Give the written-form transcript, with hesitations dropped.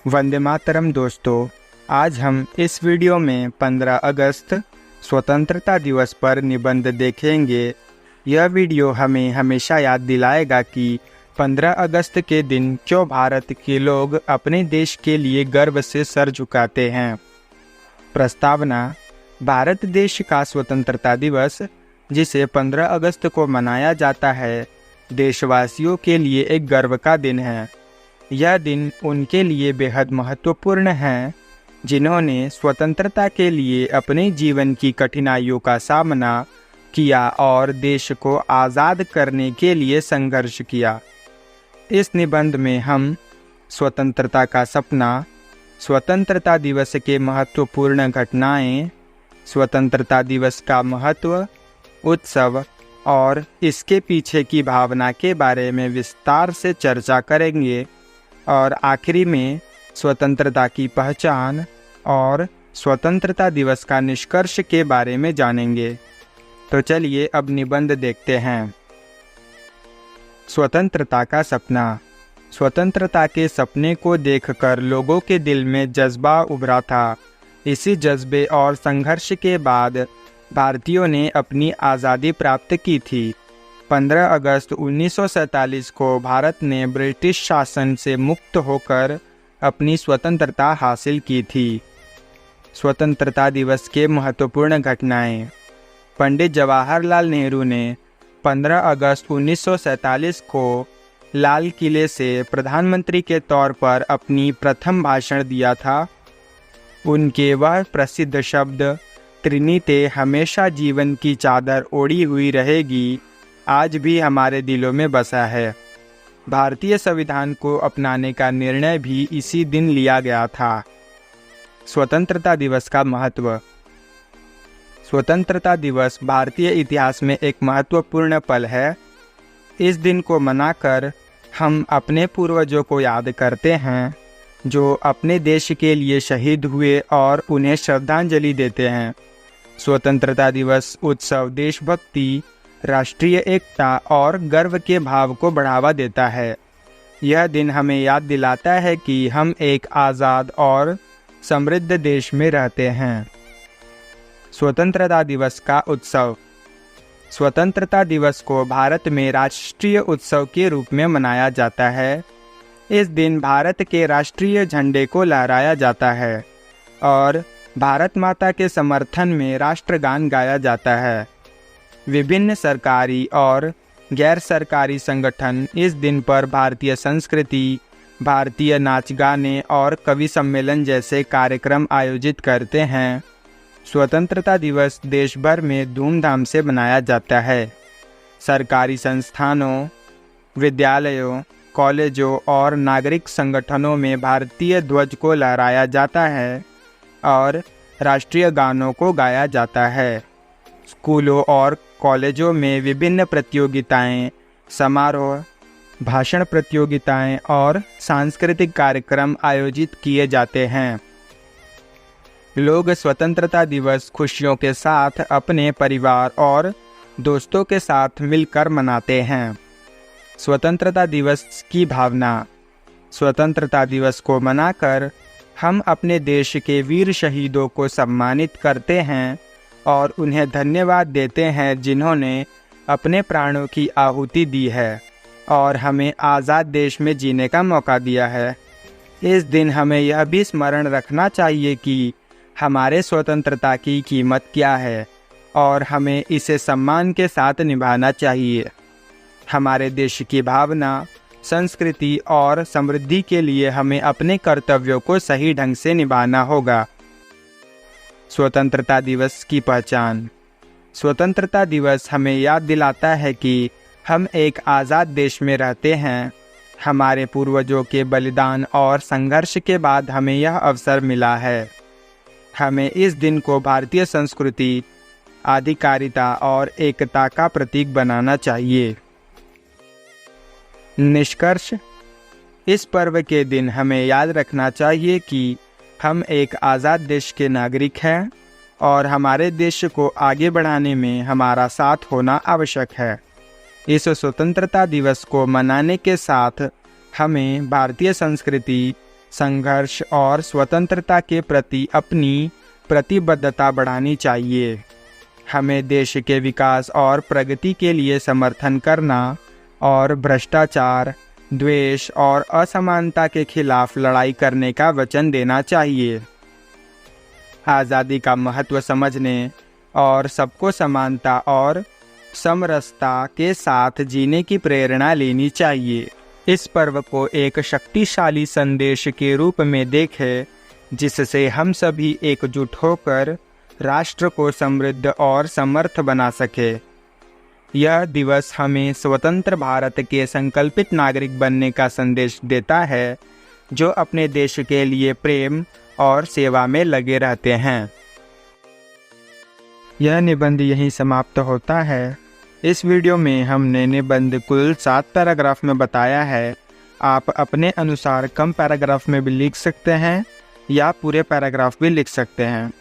वंदे मातरम दोस्तों, आज हम इस वीडियो में 15 अगस्त स्वतंत्रता दिवस पर निबंध देखेंगे। यह वीडियो हमें हमेशा याद दिलाएगा कि 15 अगस्त के दिन क्यों भारत के लोग अपने देश के लिए गर्व से सर झुकाते हैं। प्रस्तावना: भारत देश का स्वतंत्रता दिवस, जिसे 15 अगस्त को मनाया जाता है, देशवासियों के लिए एक गर्व का दिन है। यह दिन उनके लिए बेहद महत्वपूर्ण है जिन्होंने स्वतंत्रता के लिए अपने जीवन की कठिनाइयों का सामना किया और देश को आज़ाद करने के लिए संघर्ष किया। इस निबंध में हम स्वतंत्रता का सपना, स्वतंत्रता दिवस के महत्वपूर्ण घटनाएं, स्वतंत्रता दिवस का महत्व, उत्सव और इसके पीछे की भावना के बारे में विस्तार से चर्चा करेंगे और आखिरी में स्वतंत्रता की पहचान और स्वतंत्रता दिवस का निष्कर्ष के बारे में जानेंगे। तो चलिए अब निबंध देखते हैं। स्वतंत्रता का सपना। स्वतंत्रता के सपने को देखकर लोगों के दिल में जज्बा उभरा था। इसी जज्बे और संघर्ष के बाद भारतीयों ने अपनी आज़ादी प्राप्त की थी। 15 अगस्त 1947 को भारत ने ब्रिटिश शासन से मुक्त होकर अपनी स्वतंत्रता हासिल की थी। स्वतंत्रता दिवस के महत्वपूर्ण घटनाएं। पंडित जवाहरलाल नेहरू ने 15 अगस्त 1947 को लाल किले से प्रधानमंत्री के तौर पर अपनी प्रथम भाषण दिया था। उनके वह प्रसिद्ध शब्द "त्रिनीते हमेशा जीवन की चादर ओढ़ी हुई रहेगी" आज भी हमारे दिलों में बसा है। भारतीय संविधान को अपनाने का निर्णय भी इसी दिन लिया गया था। स्वतंत्रता दिवस का महत्व। स्वतंत्रता दिवस भारतीय इतिहास में एक महत्वपूर्ण पल है। इस दिन को मनाकर हम अपने पूर्वजों को याद करते हैं जो अपने देश के लिए शहीद हुए और उन्हें श्रद्धांजलि देते हैं। स्वतंत्रता दिवस उत्सव देशभक्ति, राष्ट्रीय एकता और गर्व के भाव को बढ़ावा देता है। यह दिन हमें याद दिलाता है कि हम एक आज़ाद और समृद्ध देश में रहते हैं। स्वतंत्रता दिवस का उत्सव। स्वतंत्रता दिवस को भारत में राष्ट्रीय उत्सव के रूप में मनाया जाता है। इस दिन भारत के राष्ट्रीय झंडे को लहराया जाता है और भारत माता के समर्थन में राष्ट्रगान गाया जाता है। विभिन्न सरकारी और गैर सरकारी संगठन इस दिन पर भारतीय संस्कृति, भारतीय नाच गाने और कवि सम्मेलन जैसे कार्यक्रम आयोजित करते हैं। स्वतंत्रता दिवस देश भर में धूमधाम से मनाया जाता है। सरकारी संस्थानों, विद्यालयों, कॉलेजों और नागरिक संगठनों में भारतीय ध्वज को लहराया जाता है और राष्ट्रीय गानों को गाया जाता है। स्कूलों और कॉलेजों में विभिन्न प्रतियोगिताएं, समारोह, भाषण प्रतियोगिताएं और सांस्कृतिक कार्यक्रम आयोजित किए जाते हैं। लोग स्वतंत्रता दिवस खुशियों के साथ अपने परिवार और दोस्तों के साथ मिलकर मनाते हैं। स्वतंत्रता दिवस की भावना। स्वतंत्रता दिवस को मनाकर हम अपने देश के वीर शहीदों को सम्मानित करते हैं और उन्हें धन्यवाद देते हैं जिन्होंने अपने प्राणों की आहुति दी है और हमें आज़ाद देश में जीने का मौका दिया है। इस दिन हमें यह भी स्मरण रखना चाहिए कि हमारे स्वतंत्रता की कीमत क्या है और हमें इसे सम्मान के साथ निभाना चाहिए। हमारे देश की भावना, संस्कृति और समृद्धि के लिए हमें अपने कर्तव्यों को सही ढंग से निभाना होगा। स्वतंत्रता दिवस की पहचान। स्वतंत्रता दिवस हमें याद दिलाता है कि हम एक आज़ाद देश में रहते हैं। हमारे पूर्वजों के बलिदान और संघर्ष के बाद हमें यह अवसर मिला है। हमें इस दिन को भारतीय संस्कृति, आधिकारिता और एकता का प्रतीक बनाना चाहिए। निष्कर्ष। इस पर्व के दिन हमें याद रखना चाहिए कि हम एक आज़ाद देश के नागरिक हैं और हमारे देश को आगे बढ़ाने में हमारा साथ होना आवश्यक है। इस स्वतंत्रता दिवस को मनाने के साथ हमें भारतीय संस्कृति, संघर्ष और स्वतंत्रता के प्रति अपनी प्रतिबद्धता बढ़ानी चाहिए। हमें देश के विकास और प्रगति के लिए समर्थन करना और भ्रष्टाचार, द्वेष और असमानता के खिलाफ लड़ाई करने का वचन देना चाहिए। आज़ादी का महत्व समझने और सबको समानता और समरसता के साथ जीने की प्रेरणा लेनी चाहिए। इस पर्व को एक शक्तिशाली संदेश के रूप में देखें, जिससे हम सभी एकजुट होकर राष्ट्र को समृद्ध और समर्थ बना सके। यह दिवस हमें स्वतंत्र भारत के संकल्पित नागरिक बनने का संदेश देता है, जो अपने देश के लिए प्रेम और सेवा में लगे रहते हैं। यह निबंध यहीं समाप्त होता है। इस वीडियो में हमने निबंध कुल 7 पैराग्राफ में बताया है। आप अपने अनुसार कम पैराग्राफ में भी लिख सकते हैं या पूरे पैराग्राफ भी लिख सकते हैं।